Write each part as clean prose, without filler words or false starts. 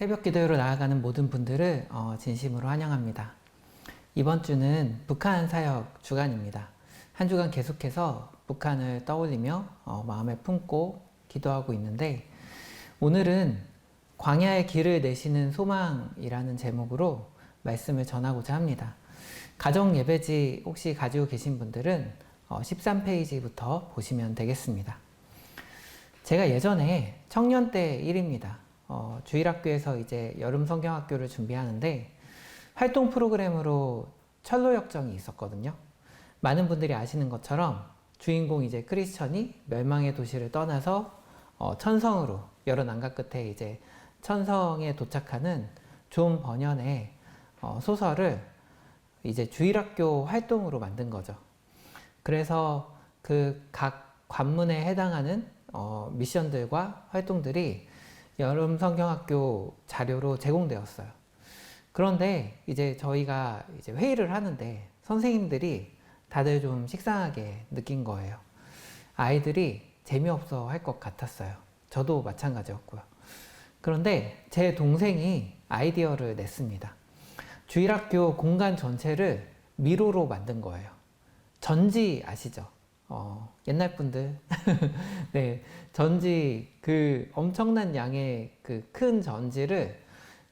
새벽 기도회로 나아가는 모든 분들을 진심으로 환영합니다. 이번 주는 북한 사역 주간입니다. 한 주간 계속해서 북한을 떠올리며 마음에 품고 기도하고 있는데, 오늘은 광야의 길을 내시는 소망이라는 제목으로 말씀을 전하고자 합니다. 가정 예배지 혹시 가지고 계신 분들은 13페이지부터 보시면 되겠습니다. 제가 예전에 청년 때 일입니다. 주일학교에서 이제 여름 성경학교를 준비하는데 활동 프로그램으로 철로 역정이 있었거든요. 많은 분들이 아시는 것처럼 주인공 이제 크리스천이 멸망의 도시를 떠나서 천성으로, 여러 난가 끝에 이제 천성에 도착하는 존 버년의 소설을 이제 주일학교 활동으로 만든 거죠. 그래서 그 각 관문에 해당하는 미션들과 활동들이 여름 성경학교 자료로 제공되었어요. 그런데 이제 저희가 이제 회의를 하는데 선생님들이 다들 좀 식상하게 느낀 거예요. 아이들이 재미없어 할 것 같았어요. 저도 마찬가지였고요. 그런데 제 동생이 아이디어를 냈습니다. 주일학교 공간 전체를 미로로 만든 거예요. 전지 아시죠? 옛날 분들. 네, 전지, 그 엄청난 양의 그 큰 전지를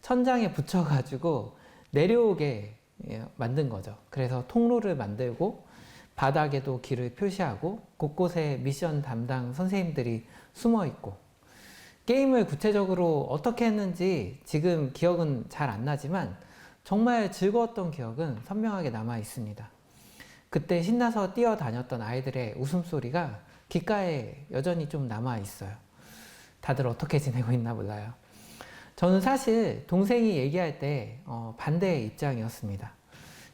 천장에 붙여가지고 내려오게 만든 거죠. 그래서 통로를 만들고 바닥에도 길을 표시하고 곳곳에 미션 담당 선생님들이 숨어 있고, 게임을 구체적으로 어떻게 했는지 지금 기억은 잘 안 나지만 정말 즐거웠던 기억은 선명하게 남아 있습니다. 그때 신나서 뛰어다녔던 아이들의 웃음소리가 귓가에 여전히 좀 남아 있어요. 다들 어떻게 지내고 있나 몰라요. 저는 사실 동생이 얘기할 때 반대의 입장이었습니다.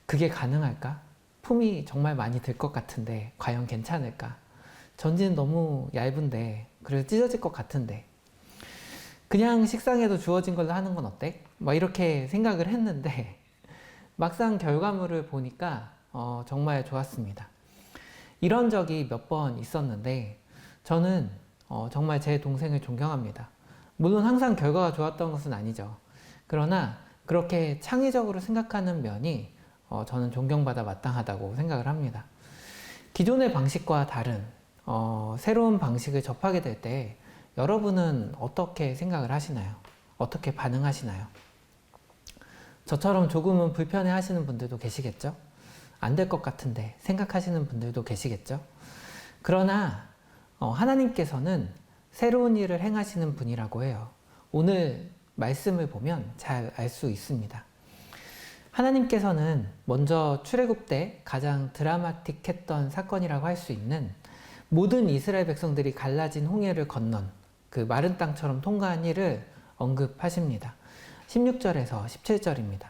그게 가능할까? 품이 정말 많이 들 것 같은데 과연 괜찮을까? 전지는 너무 얇은데, 그래서 찢어질 것 같은데, 그냥 식상해도 주어진 걸로 하는 건 어때? 뭐 이렇게 생각을 했는데 막상 결과물을 보니까 정말 좋았습니다. 이런 적이 몇 번 있었는데 저는 정말 제 동생을 존경합니다. 물론 항상 결과가 좋았던 것은 아니죠. 그러나 그렇게 창의적으로 생각하는 면이 저는 존경받아 마땅하다고 생각을 합니다. 기존의 방식과 다른 새로운 방식을 접하게 될 때 여러분은 어떻게 생각을 하시나요? 어떻게 반응하시나요? 저처럼 조금은 불편해 하시는 분들도 계시겠죠? 안 될 것 같은데 생각하시는 분들도 계시겠죠? 그러나 하나님께서는 새로운 일을 행하시는 분이라고 해요. 오늘 말씀을 보면 잘 알 수 있습니다. 하나님께서는 먼저 출애굽 때 가장 드라마틱했던 사건이라고 할 수 있는 모든 이스라엘 백성들이 갈라진 홍해를 건넌 그 마른 땅처럼 통과한 일을 언급하십니다. 16절에서 17절입니다.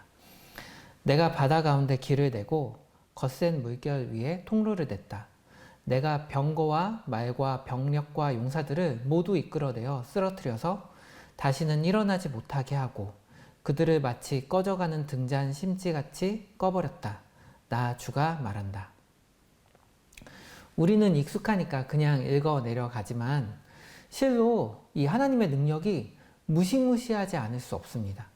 내가 바다 가운데 길을 내고 거센 물결 위에 통로를 냈다. 내가 병거와 말과 병력과 용사들을 모두 이끌어내어 쓰러뜨려서 다시는 일어나지 못하게 하고 그들을 마치 꺼져가는 등잔 심지같이 꺼버렸다. 나 주가 말한다. 우리는 익숙하니까 그냥 읽어 내려가지만 실로 이 하나님의 능력이 무시무시하지 않을 수 없습니다.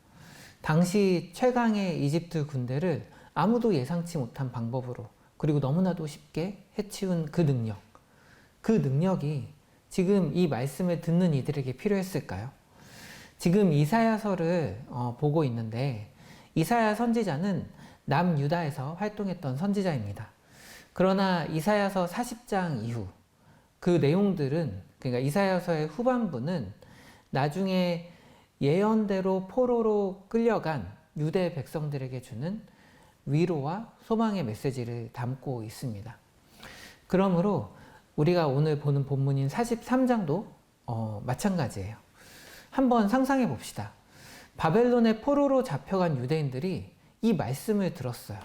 당시 최강의 이집트 군대를 아무도 예상치 못한 방법으로, 그리고 너무나도 쉽게 해치운 그 능력, 그 능력이 지금 이 말씀을 듣는 이들에게 필요했을까요? 지금 이사야서를 보고 있는데 이사야 선지자는 남유다에서 활동했던 선지자입니다. 그러나 이사야서 40장 이후 그 내용들은, 그러니까 이사야서의 후반부는 나중에 예언대로 포로로 끌려간 유대 백성들에게 주는 위로와 소망의 메시지를 담고 있습니다. 그러므로 우리가 오늘 보는 본문인 43장도 마찬가지예요. 한번 상상해 봅시다. 바벨론의 포로로 잡혀간 유대인들이 이 말씀을 들었어요.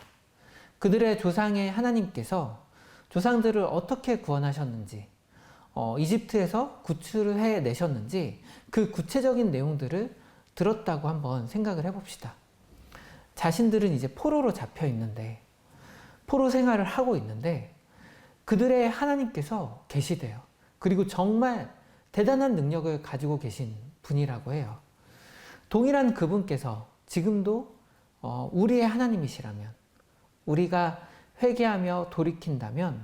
그들의 조상의 하나님께서 조상들을 어떻게 구원하셨는지, 이집트에서 구출을 해내셨는지 그 구체적인 내용들을 들었다고 한번 생각을 해봅시다. 자신들은 이제 포로로 잡혀 있는데, 포로 생활을 하고 있는데 그들의 하나님께서 계시대요. 그리고 정말 대단한 능력을 가지고 계신 분이라고 해요. 동일한 그분께서 지금도 우리의 하나님이시라면, 우리가 회개하며 돌이킨다면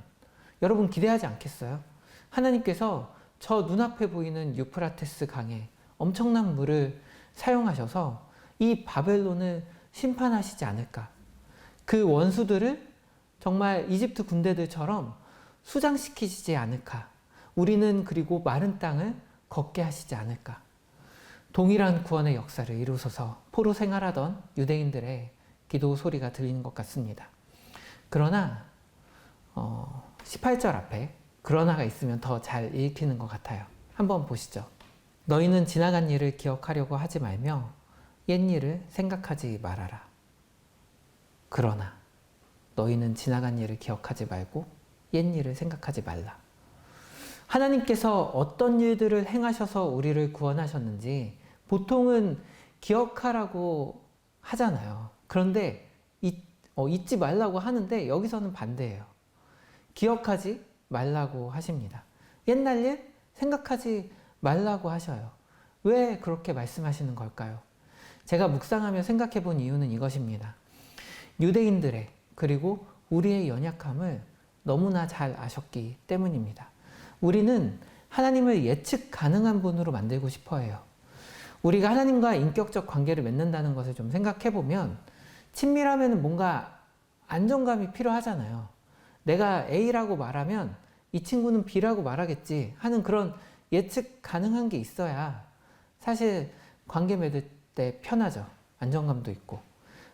여러분 기대하지 않겠어요? 하나님께서 저 눈앞에 보이는 유프라테스 강에 엄청난 물을 사용하셔서 이 바벨론을 심판하시지 않을까? 그 원수들을 정말 이집트 군대들처럼 수장시키시지 않을까? 우리는 그리고 마른 땅을 걷게 하시지 않을까? 동일한 구원의 역사를 이루소서 포로 생활하던 유대인들의 기도 소리가 들리는 것 같습니다. 그러나 18절 앞에 그러나가 있으면 더 잘 읽히는 것 같아요. 한번 보시죠. 너희는 지나간 일을 기억하려고 하지 말며 옛일을 생각하지 말아라. 그러나 너희는 지나간 일을 기억하지 말고 옛일을 생각하지 말라. 하나님께서 어떤 일들을 행하셔서 우리를 구원하셨는지 보통은 기억하라고 하잖아요. 그런데 잊지 말라고 하는데 여기서는 반대예요. 기억하지 말라고 하십니다. 옛날 일 생각하지 말라고 하셔요. 왜 그렇게 말씀하시는 걸까요? 제가 묵상하며 생각해 본 이유는 이것입니다. 유대인들의 그리고 우리의 연약함을 너무나 잘 아셨기 때문입니다. 우리는 하나님을 예측 가능한 분으로 만들고 싶어 해요. 우리가 하나님과 인격적 관계를 맺는다는 것을 좀 생각해 보면 친밀하면 뭔가 안정감이 필요하잖아요. 내가 A라고 말하면 이 친구는 B라고 말하겠지 하는 그런 예측 가능한 게 있어야 사실 관계 맺을 때 편하죠. 안정감도 있고.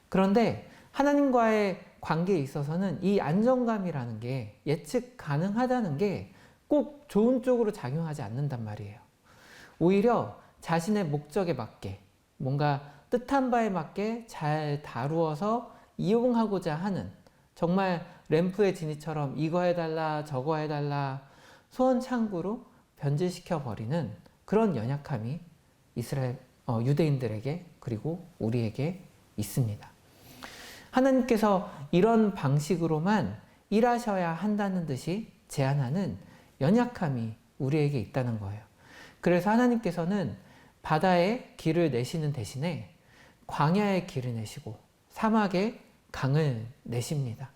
그런데 하나님과의 관계에 있어서는 이 안정감이라는 게 예측 가능하다는 게 꼭 좋은 쪽으로 작용하지 않는단 말이에요. 오히려 자신의 목적에 맞게 뭔가 뜻한 바에 맞게 잘 다루어서 이용하고자 하는 정말 램프의 지니처럼 이거 해달라 저거 해달라 소원창구로 변질시켜 버리는 그런 연약함이 유대인들에게 그리고 우리에게 있습니다. 하나님께서 이런 방식으로만 일하셔야 한다는 듯이 제안하는 연약함이 우리에게 있다는 거예요. 그래서 하나님께서는 바다에 길을 내시는 대신에 광야에 길을 내시고 사막에 강을 내십니다.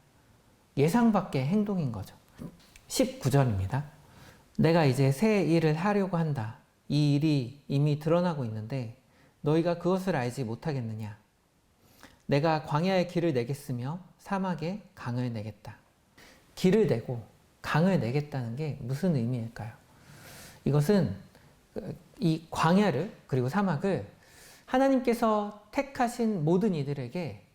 예상 밖의 행동인 거죠. 19절입니다. 내가 이제 새 일을 하려고 한다. 이 일이 이미 드러나고 있는데 너희가 그것을 알지 못하겠느냐. 내가 광야에 길을 내겠으며 사막에 강을 내겠다. 길을 내고 강을 내겠다는 게 무슨 의미일까요? 이것은 이 광야를 그리고 사막을 하나님께서 택하신 모든 이들에게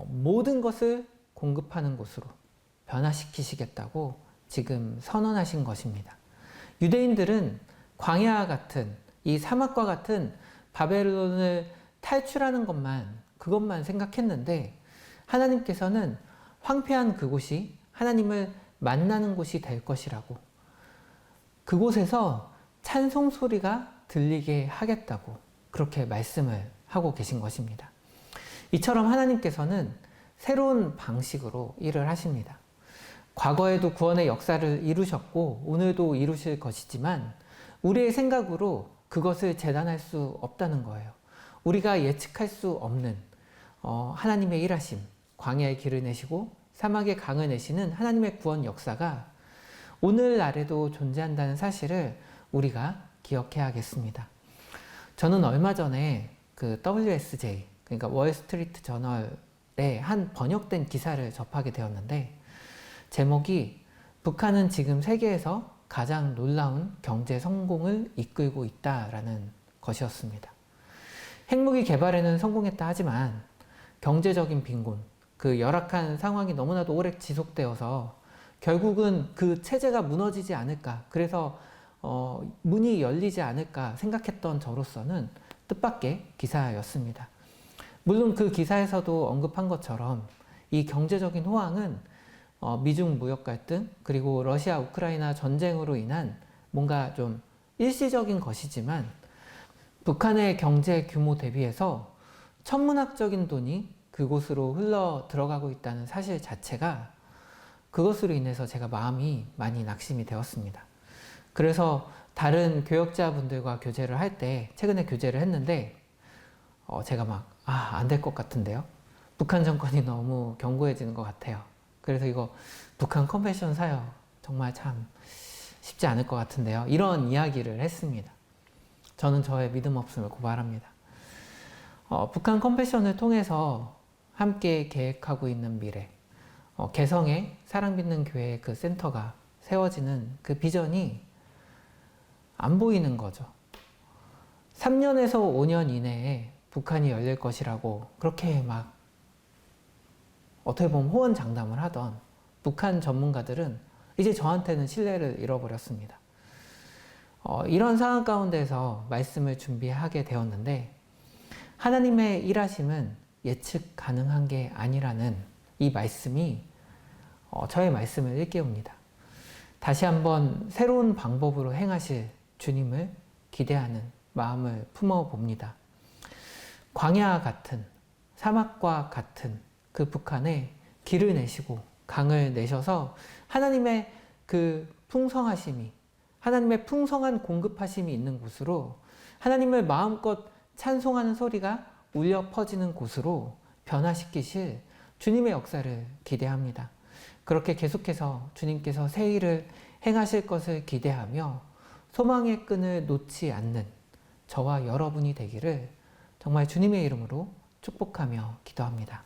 모든 것을 공급하는 곳으로 변화시키시겠다고 지금 선언하신 것입니다. 유대인들은 광야와 같은 이 사막과 같은 바벨론을 탈출하는 그것만 생각했는데 하나님께서는 황폐한 그곳이 하나님을 만나는 곳이 될 것이라고 그곳에서 찬송 소리가 들리게 하겠다고 그렇게 말씀을 하고 계신 것입니다. 이처럼 하나님께서는 새로운 방식으로 일을 하십니다. 과거에도 구원의 역사를 이루셨고 오늘도 이루실 것이지만 우리의 생각으로 그것을 재단할 수 없다는 거예요. 우리가 예측할 수 없는 하나님의 일하심, 광야의 길을 내시고 사막의 강을 내시는 하나님의 구원 역사가 오늘날에도 존재한다는 사실을 우리가 기억해야겠습니다. 저는 얼마 전에 그 WSJ, 그러니까 월스트리트 저널의 한 번역된 기사를 접하게 되었는데 제목이 북한은 지금 세계에서 가장 놀라운 경제 성공을 이끌고 있다라는 것이었습니다. 핵무기 개발에는 성공했다 하지만 경제적인 빈곤, 그 열악한 상황이 너무나도 오래 지속되어서 결국은 그 체제가 무너지지 않을까, 그래서 문이 열리지 않을까 생각했던 저로서는 뜻밖의 기사였습니다. 물론 그 기사에서도 언급한 것처럼 이 경제적인 호황은 미중 무역 갈등 그리고 러시아 우크라이나 전쟁으로 인한 뭔가 좀 일시적인 것이지만 북한의 경제 규모 대비해서 천문학적인 돈이 그곳으로 흘러 들어가고 있다는 사실 자체가 그것으로 인해서 제가 마음이 많이 낙심이 되었습니다. 그래서 다른 교역자분들과 교제를 할 때 최근에 교제를 했는데 제가 막 안 될 것 같은데요. 북한 정권이 너무 견고해지는 것 같아요. 그래서 이거 북한 컨벤션 사역 정말 참 쉽지 않을 것 같은데요. 이런 이야기를 했습니다. 저는 저의 믿음 없음을 고발합니다. 북한 컨벤션을 통해서 함께 계획하고 있는 미래, 개성의 사랑받는 교회 그 센터가 세워지는 그 비전이 안 보이는 거죠. 3년에서 5년 이내에 북한이 열릴 것이라고 그렇게 막 어떻게 보면 호언장담을 하던 북한 전문가들은 이제 저한테는 신뢰를 잃어버렸습니다. 이런 상황 가운데서 말씀을 준비하게 되었는데 하나님의 일하심은 예측 가능한 게 아니라는 이 말씀이 저의 말씀을 일깨웁니다. 다시 한번 새로운 방법으로 행하실 주님을 기대하는 마음을 품어봅니다. 광야 같은 사막과 같은 그 북한에 길을 내시고 강을 내셔서 하나님의 그 풍성하심이 하나님의 풍성한 공급하심이 있는 곳으로 하나님을 마음껏 찬송하는 소리가 울려 퍼지는 곳으로 변화시키실 주님의 역사를 기대합니다. 그렇게 계속해서 주님께서 새 일을 행하실 것을 기대하며 소망의 끈을 놓지 않는 저와 여러분이 되기를 정말 주님의 이름으로 축복하며 기도합니다.